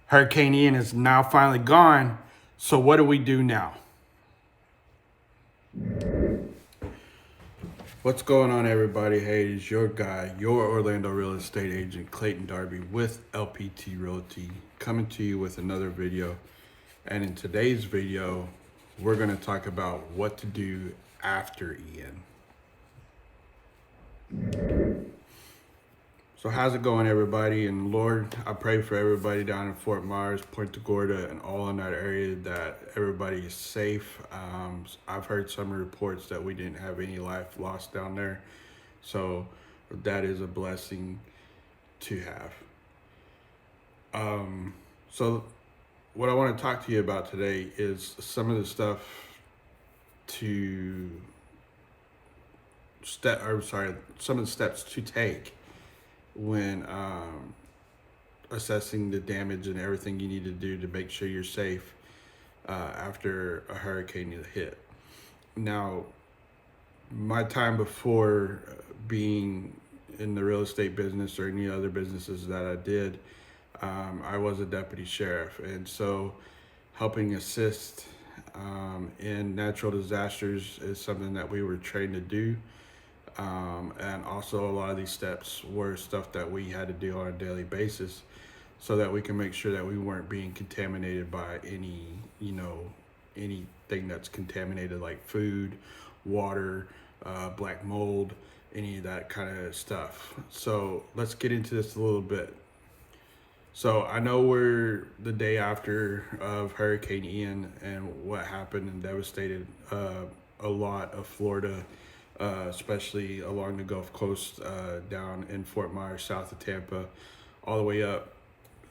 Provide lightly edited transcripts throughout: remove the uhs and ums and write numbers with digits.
Hurricane Ian is now finally gone. So what do we do now? What's going on, everybody? Hey, it's your guy, your Orlando real estate agent, Clayton Darby with LPT Realty, coming to you with another video. And in today's video, we're going to talk about what to do after Ian. So how's it going, everybody? And Lord, I pray for everybody down in Fort Myers, Punta Gorda, and all in that area that everybody is safe. I've heard some reports that we didn't have any life lost down there. So that is a blessing to have. So what I want to talk to you about today is some of the stuff some of the steps to take when assessing the damage and everything you need to do to make sure you're safe after a hurricane hit. Now, my time before being in the real estate business or any other businesses that I did, I was a deputy sheriff, and so helping assist in natural disasters is something that we were trained to do. And also a lot of these steps were stuff that we had to do on a daily basis so that we can make sure that we weren't being contaminated by anything that's contaminated, like food, water, black mold, any of that kind of stuff. So let's get into this a little bit. So I know we're the day after of Hurricane Ian and what happened and devastated a lot of Florida, especially along the Gulf Coast, down in Fort Myers, south of Tampa, all the way up.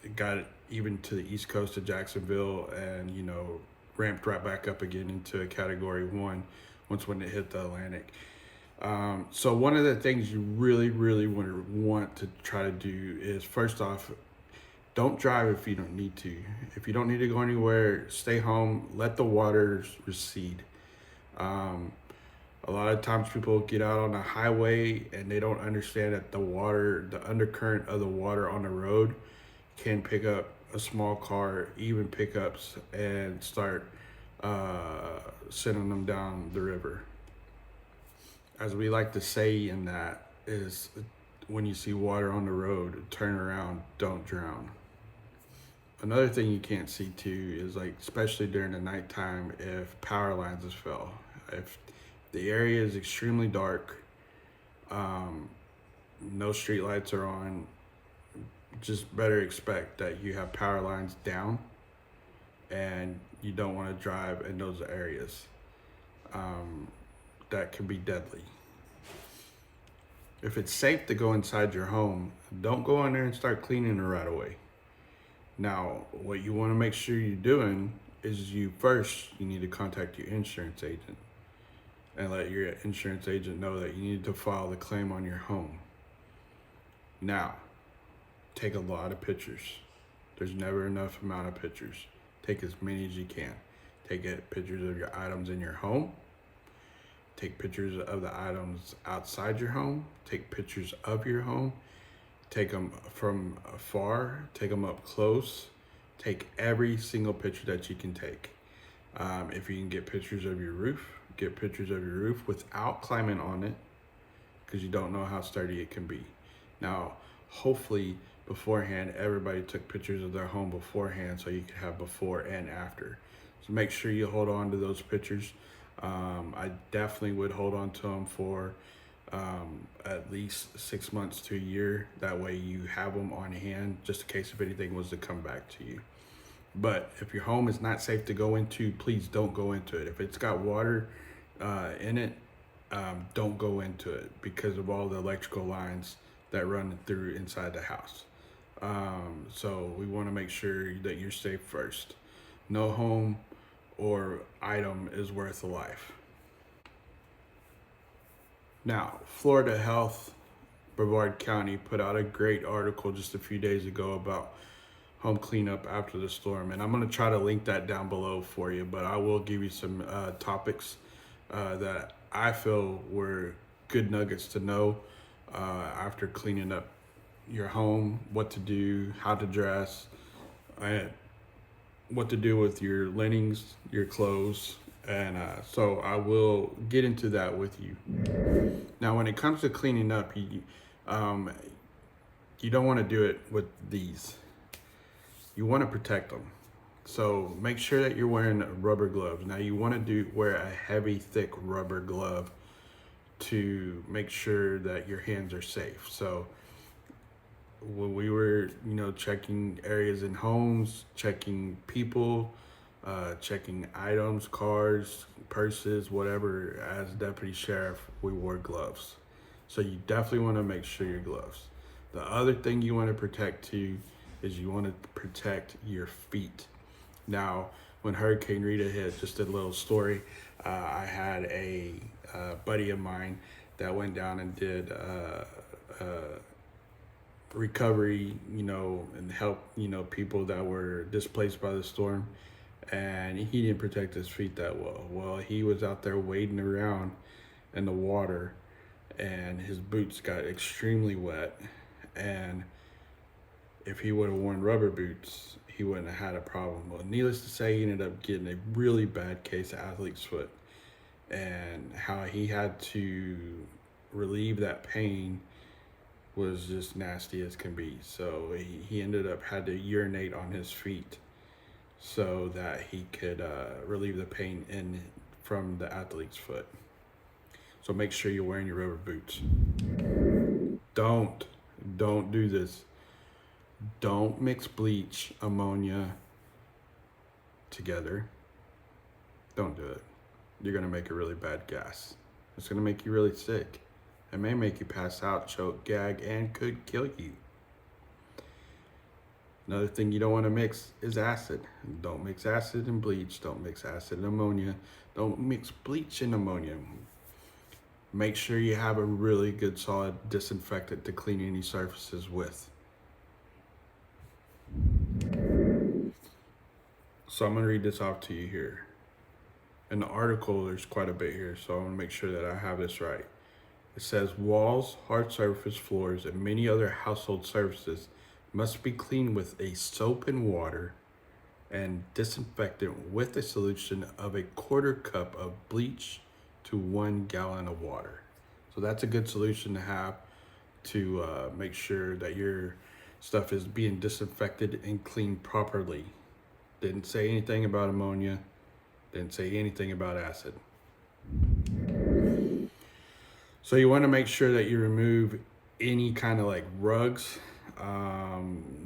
It got even to the East Coast of Jacksonville, and ramped right back up again into a Category 1 when it hit the Atlantic. So one of the things you really want to try to do is, first off, don't drive if you don't need to. If you don't need to go anywhere, stay home, let the waters recede. A lot of times people get out on the highway and they don't understand that the undercurrent of the water on the road can pick up a small car, even pickups, and start sending them down the river. As we like to say in that is, when you see water on the road, turn around, don't drown. Another thing you can't see too is, like, especially during the nighttime, if power lines is fell. If the area is extremely dark, no street lights are on, just better expect that you have power lines down and you don't want to drive in those areas. That can be deadly. If it's safe to go inside your home, don't go in there and start cleaning it right away. Now, what you want to make sure you're doing is you need to contact your insurance agent and let your insurance agent know that you need to file the claim on your home. Now, take a lot of pictures. There's never enough amount of pictures. Take as many as you can. Take pictures of your items in your home. Take pictures of the items outside your home. Take pictures of your home. Take them from afar, take them up close. Take every single picture that you can take. If you can get pictures of your roof, get pictures of your roof without climbing on it, because you don't know how sturdy it can be. Now, hopefully beforehand, everybody took pictures of their home beforehand so you could have before and after. So make sure you hold on to those pictures. I definitely would hold on to them for at least 6 months to a year. That way you have them on hand just in case if anything was to come back to you. But if your home is not safe to go into, please don't go into it. If it's got water in it, don't go into it because of all the electrical lines that run through inside the house. So we want to make sure that you're safe first. No home or item is worth a life. Now, Florida Health, Brevard County, put out a great article just a few days ago about home cleanup after the storm. And I'm going to try to link that down below for you, but I will give you some topics that I feel were good nuggets to know after cleaning up your home, what to do, how to dress, and what to do with your linens, your clothes. And so I will get into that with you. Now, when it comes to cleaning up, um, you don't want to do it with these. You want to protect them. So make sure that you're wearing rubber gloves. Now you want to wear a heavy, thick rubber glove to make sure that your hands are safe. So when we were, checking areas in homes, checking people, checking items, cars, purses, whatever, as deputy sheriff, we wore gloves. So you definitely want to make sure your gloves. The other thing you want to protect too is you want to protect your feet. Now, when Hurricane Rita hit, just a little story, I had a buddy of mine that went down and did recovery, and help, people that were displaced by the storm. And he didn't protect his feet that well. Well, he was out there wading around in the water and his boots got extremely wet. And if he would have worn rubber boots, he wouldn't have had a problem. Well, needless to say, he ended up getting a really bad case of athlete's foot. And how he had to relieve that pain was just nasty as can be. So he ended up had to urinate on his feet so that he could relieve the pain from the athlete's foot. So make sure you're wearing your rubber boots. Don't do this. Don't mix bleach, ammonia together. Don't do it. You're gonna make a really bad gas. It's gonna make you really sick. It may make you pass out, choke, gag, and could kill you. Another thing you don't want to mix is acid. Don't mix acid and bleach. Don't mix acid and ammonia. Don't mix bleach and ammonia. Make sure you have a really good solid disinfectant to clean any surfaces with. So I'm going to read this off to you here. In the article, there's quite a bit here, so I want to make sure that I have this right. It says walls, hard surface floors, and many other household surfaces must be cleaned with a soap and water and disinfectant with a solution of a 1/4 cup of bleach to 1 gallon of water. So that's a good solution to have to make sure that your stuff is being disinfected and cleaned properly. Didn't say anything about ammonia. Didn't say anything about acid. So you want to make sure that you remove any kind of like rugs,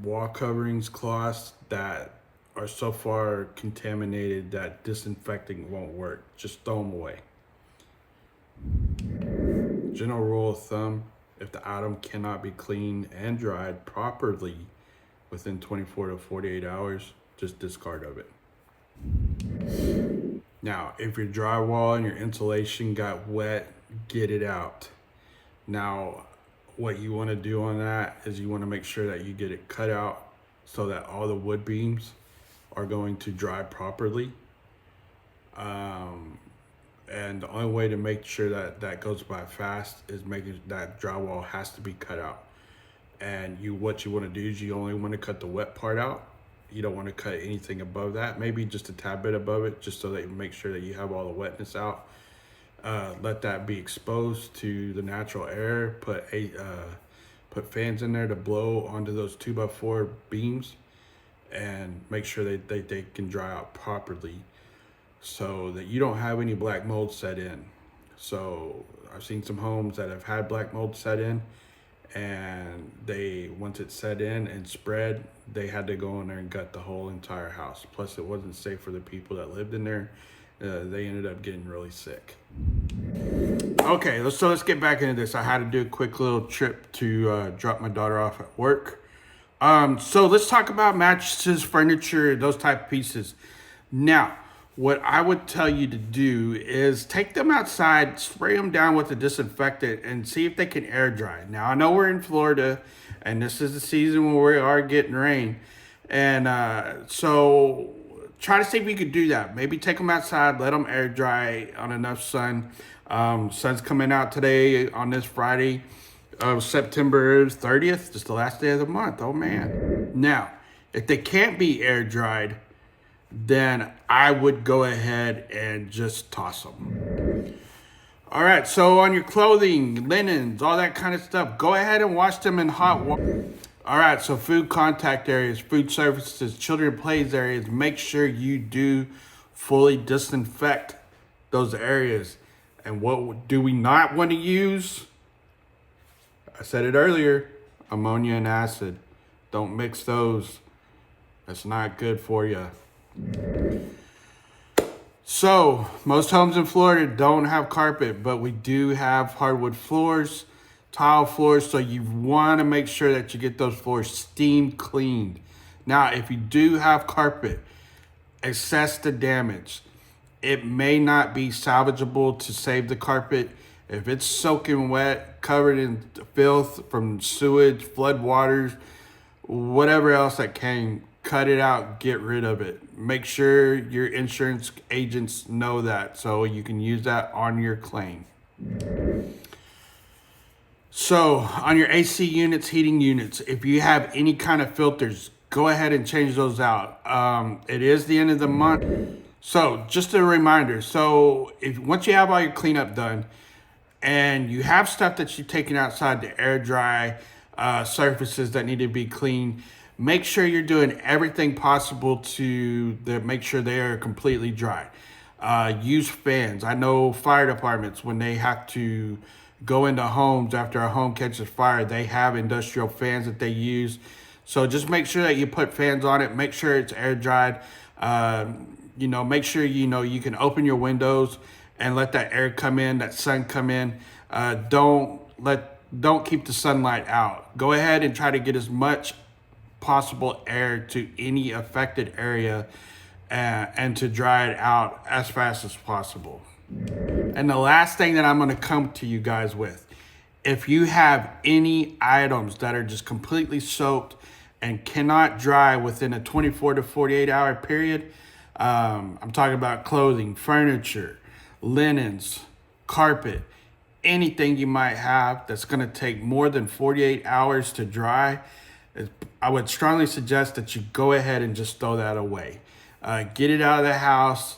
wall coverings, cloths that are so far contaminated that disinfecting won't work. Just throw them away. General rule of thumb, if the item cannot be cleaned and dried properly within 24 to 48 hours, just discard of it. Now, if your drywall and your insulation got wet, get it out. Now, what you want to do on that is you want to make sure that you get it cut out so that all the wood beams are going to dry properly. And the only way to make sure that that goes by fast is making that drywall has to be cut out. And what you want to do is you only want to cut the wet part out. You don't want to cut anything above that, maybe just a tad bit above it, just so that you make sure that you have all the wetness out. Let that be exposed to the natural air. Put fans in there to blow onto those 2x4 beams and make sure that they can dry out properly so that you don't have any black mold set in. So I've seen some homes that have had black mold set in, and once it set in and spread, they had to go in there and gut the whole entire house. Plus it wasn't safe for the people that lived in there. They ended up getting really sick. Okay, so let's get back into this. I had to do a quick little trip to drop my daughter off at work. So let's talk about mattresses, furniture, those type of pieces. Now, what I would tell you to do is take them outside, spray them down with a disinfectant, and see if they can air dry. Now, I know we're in Florida, and this is the season where we are getting rain. And so try to see if you could do that. Maybe take them outside, let them air dry on enough sun. Sun's coming out today on this Friday. of September 30th, just the last day of the month. Oh man. Now, if they can't be air dried, then I would go ahead and just toss them. All right, so on your clothing, linens, all that kind of stuff, go ahead and wash them in hot water. All right, so food contact areas, food surfaces, children plays areas, make sure you do fully disinfect those areas. And what do we not want to use? I said it earlier, ammonia and acid. Don't mix those. That's not good for you. So, most homes in Florida don't have carpet, but we do have hardwood floors, tile floors, so you want to make sure that you get those floors steam cleaned. Now, if you do have carpet, assess the damage. It may not be salvageable to save the carpet. If it's soaking wet, covered in filth from sewage, flood waters, whatever else that came, cut it out, get rid of it. Make sure your insurance agents know that so you can use that on your claim. So on your AC units, heating units, if you have any kind of filters, go ahead and change those out. It is the end of the month. So just a reminder. So once you have all your cleanup done and you have stuff that you're taking outside to air dry, surfaces that need to be cleaned, make sure you're doing everything possible to make sure they are completely dry. Use fans. I know fire departments, when they have to go into homes after a home catches fire, they have industrial fans that they use. So just make sure that you put fans on it. Make sure it's air dried. Make sure you can open your windows and let that air come in, that sun come in. Don't keep the sunlight out. Go ahead and try to get as much possible air to any affected area and to dry it out as fast as possible. And the last thing that I'm going to come to you guys with, if you have any items that are just completely soaked and cannot dry within a 24 to 48 hour period, I'm talking about clothing, furniture, linens, carpet, anything you might have that's going to take more than 48 hours to dry, I would strongly suggest that you go ahead and just throw that away. Get it out of the house.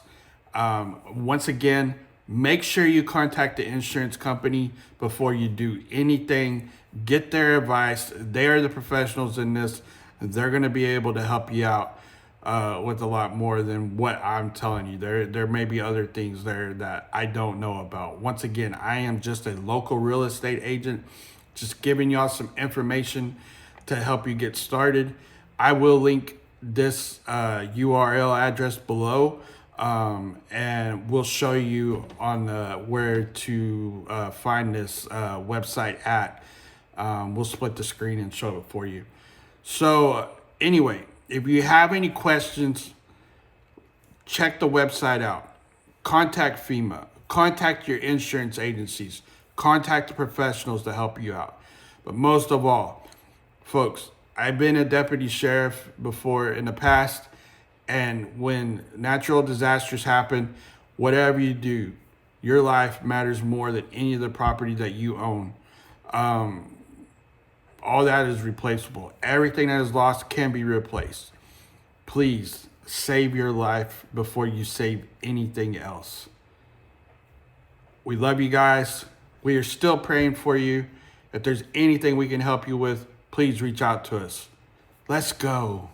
Once again, make sure you contact the insurance company before you do anything. Get their advice. They are the professionals in this. They're going to be able to help you out with a lot more than what I'm telling you. There may be other things there that I don't know about. Once again, I am just a local real estate agent, just giving y'all some information to help you get started. I will link this URL address below, and we'll show you on where to find this website at. We'll split the screen and show it for you. So anyway, if you have any questions, check the website out. Contact FEMA. Contact your insurance agencies. Contact the professionals to help you out. But most of all, folks, I've been a deputy sheriff before in the past, and when natural disasters happen, whatever you do, your life matters more than any of the property that you own. All that is replaceable. Everything that is lost can be replaced. Please save your life before you save anything else. We love you guys. We are still praying for you. If there's anything we can help you with, please reach out to us. Let's go.